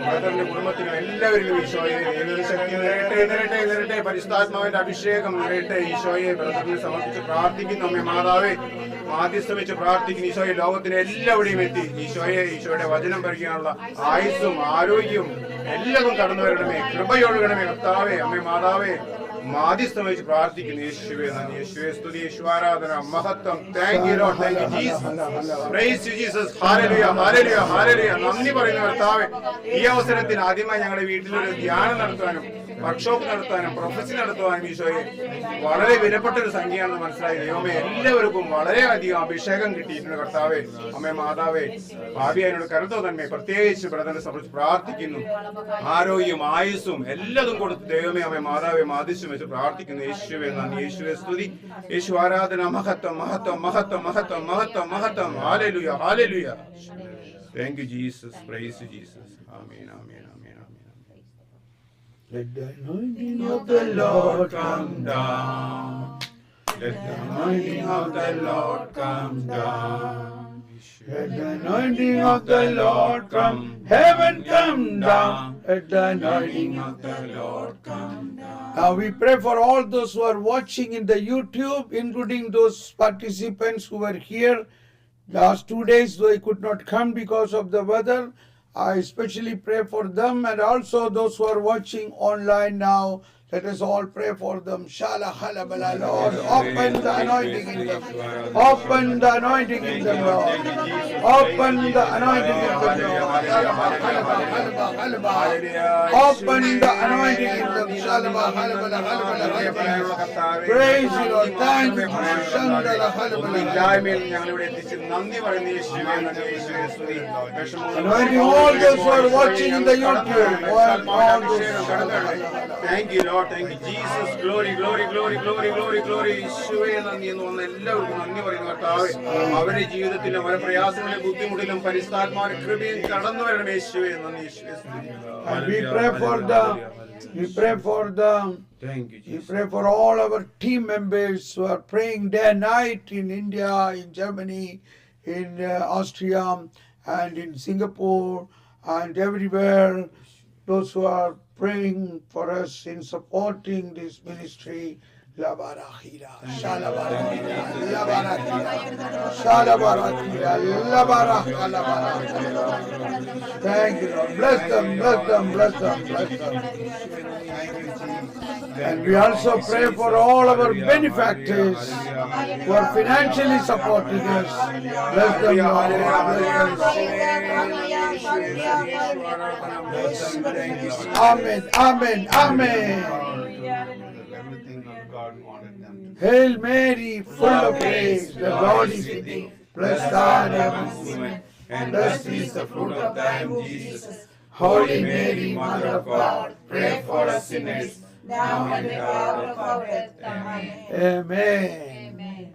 ബ്രദറിന്റെ കുടുംബത്തിനും എല്ലാവരിലും ഈശോയെ ശക്തി നിറയട്ടെ. പരിശുദ്ധാത്മാവിന്റെ അഭിഷേകം നിറയട്ടെ. ഈശോയെ ബ്രദറിനെ സമർപ്പിച്ച് പ്രാർത്ഥിക്കുന്നു. അമ്മേ മാതാവേ, മാധ്യസ്ഥം വെച്ച് പ്രാർത്ഥിക്കുന്നു. ഈശോയെ ലോകത്തിന് എല്ലാവരെയും എത്തി ഈശോയെ ഈശോയുടെ വചനം പഠിക്കാനുള്ള ആയുസ്സും ആരോഗ്യവും എല്ലാതും കടന്നു വരണമേ. കൃപയൊഴുകണമേ കർത്താവേ. അമ്മേ മാതാവേ, മാധ്യസ്ഥം വെച്ച് പ്രാർത്ഥിക്കുന്നു. യേശുവേ നന്ദി, യേശുവേ സ്തുതി, യേശു ആരാധന, മഹത്വം. Thank you lord, thank you Jesus, praise you Jesus. Hallelujah, hallelujah, hallelujah. നന്ദി പറയുന്നു കർത്താവേ. ഈ അവസരത്തിൽ ആദ്യമായി ഞങ്ങളുടെ വീട്ടിലൊരു ധ്യാനം നടത്താനും വർക്ക്ഷോപ്പ് നടത്താനും പ്രൊഫസി നടത്തുവാനും ഈശോയെ വളരെ വിലപ്പെട്ടൊരു സംഖ്യയാണെന്ന് മനസ്സിലായി. ദൈവമേ, എല്ലാവർക്കും വളരെയധികം അഭിഷേകം കിട്ടിയിട്ടുണ്ട് കർത്താവേ. അമ്മേ മാതാവേ, ഭാവിയാനോട് കരുതോ തന്നെ പ്രത്യേകിച്ച് ബ്രദറിനെ സംബന്ധിച്ച് പ്രാർത്ഥിക്കുന്നു. ആരോഗ്യം ആയുസ്സും എല്ലാതും കൊടുത്ത് ദൈവമേ അമ്മേ മാതാവേ മാധ്യസ്ഥം വെച്ച് പ്രാർത്ഥിക്കുന്നു. യേശുവേ നന്ദി, യേശുവേ സ്തുതി, യേശു ആരാധന, മഹത്വം, മഹത്വം, മഹത്വം, മഹത്വം, മഹത്വം, മഹത്വം. Hallelujah, hallelujah. Thank you Jesus, praise you Jesus. Amen, amen, amen, amen. Let the anointing of the Lord come down. Let the anointing of the Lord come down. Let the anointing of the Lord come. Heaven come down. Let the anointing of the Lord come down. Now we pray for all those who are watching in the YouTube, including those participants who were here last 2 days, though they could not come because of the weather. I especially pray for them, and also those who are watching online now. Let us all pray for them. Shala halabala, Lord, open the anointing in them. Open the anointing in them, Lord. Open the anointing in them, Lord. Open the anointing in them. Shalaba halabala, halabala, halabala. Praise you, Lord. Thank you, Jesus. Shandala halabala. Anointing all those who are watching in the YouTube. Thank you, Lord. Thank you, Jesus. Glory, glory, glory, glory, glory, glory. ഈശോയെ നന്ദി എന്ന് പറഞ്ഞ എല്ലാവർക്കും നന്ദി പറയുന്നു കർത്താവേ. അവരുടെ ജീവിതത്തിലും അവരുടെ പ്രയാസങ്ങളിലും ബുദ്ധിമുട്ടിലും പരിശുദ്ധാത്മാവിന്റെ കൃപയും കടന്നു വരണം. യേശുവേ നന്ദി, യേശുവേ സ്തുതി. We pray for all our team members who are praying day and night in India, in Germany, in Austria, and in Singapore, and everywhere. Those who are praying for us in supporting this ministry. Labarahira, Shalabarahira, Labarahira, Shalabarahira, Labarahira. Thank you, Lord. Bless them, bless them, bless them, bless them. And we also pray for all our benefactors who are financially supporting us. Bless them, Lord. Amen, amen, amen. Hail Mary, full of grace, the Lord is with thee. Blessed art thou amongst women, and blessed is the fruit of thy womb, Jesus. Holy Mary, Mother of God, pray for us sinners, now and at the hour of our death. Amen. Amen.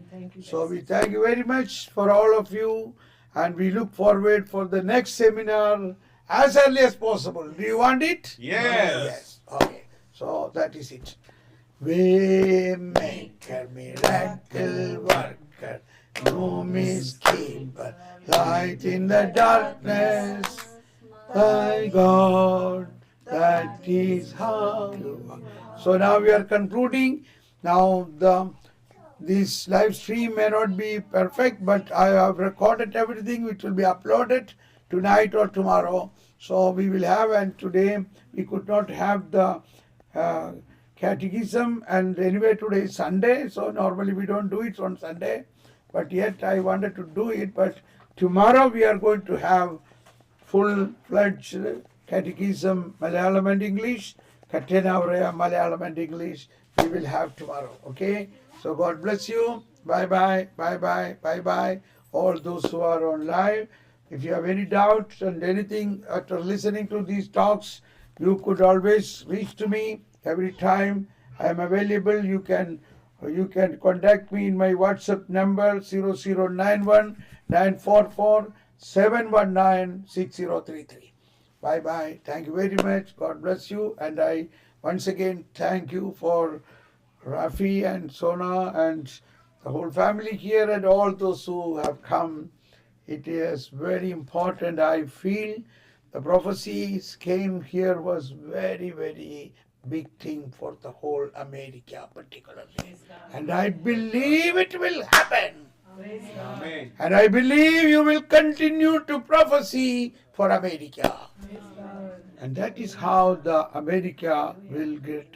So we thank you very much for all of you, and we look forward for the next seminar as early as possible. Do you want it? Yes. Okay. So that is it. Waymaker, miracle worker, promise keeper, light in the darkness. My God, that is how you are. So now we are concluding. Now this live stream may not be perfect, but I have recorded everything which will be uploaded tonight or tomorrow. So we will have, and today we could not have the catechism, and anyway today is Sunday, so normally we don't do it on Sunday, but yet I wanted to do it. But tomorrow we are going to have full-fledged catechism, Malayalam and English, Kattenavaraya Malayalam and English we will have tomorrow. Okay, so God bless you. Bye bye, bye bye, bye bye, all those who are on live. If you have any doubts and anything after listening to these talks, you could always reach to me. Every time I am available, you can contact me in my WhatsApp number 0091 944 719 6033. Bye bye. Thank you very much. God bless you. And I once again thank you for Rafi and Sona and the whole family here and all those who have come. It is very important, I feel, the prophecies came here was very, very big thing for the whole America particularly. And I believe it will happen. Amen. And I believe you will continue to prophesy for America. And that is how the America will get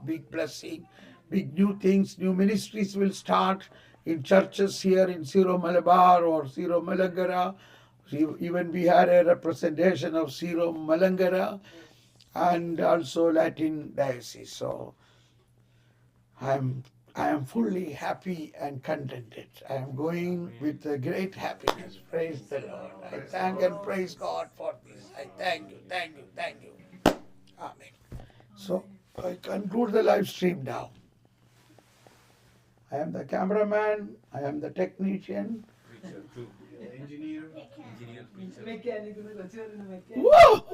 big blessing, big new things, new ministries will start in churches here in Syro Malabar or Syro Malangara. Even we had a representation of Syro Malangara and also Latin diocese. So I am fully happy and contented. I am going with a great happiness. Praise the Lord. I thank and praise God for this. I thank you, thank you, thank you. Amen. So I conclude the live stream now. I am the cameraman, I am the technician. Preacher too. Engineer, preacher. Mechanic, Whoa!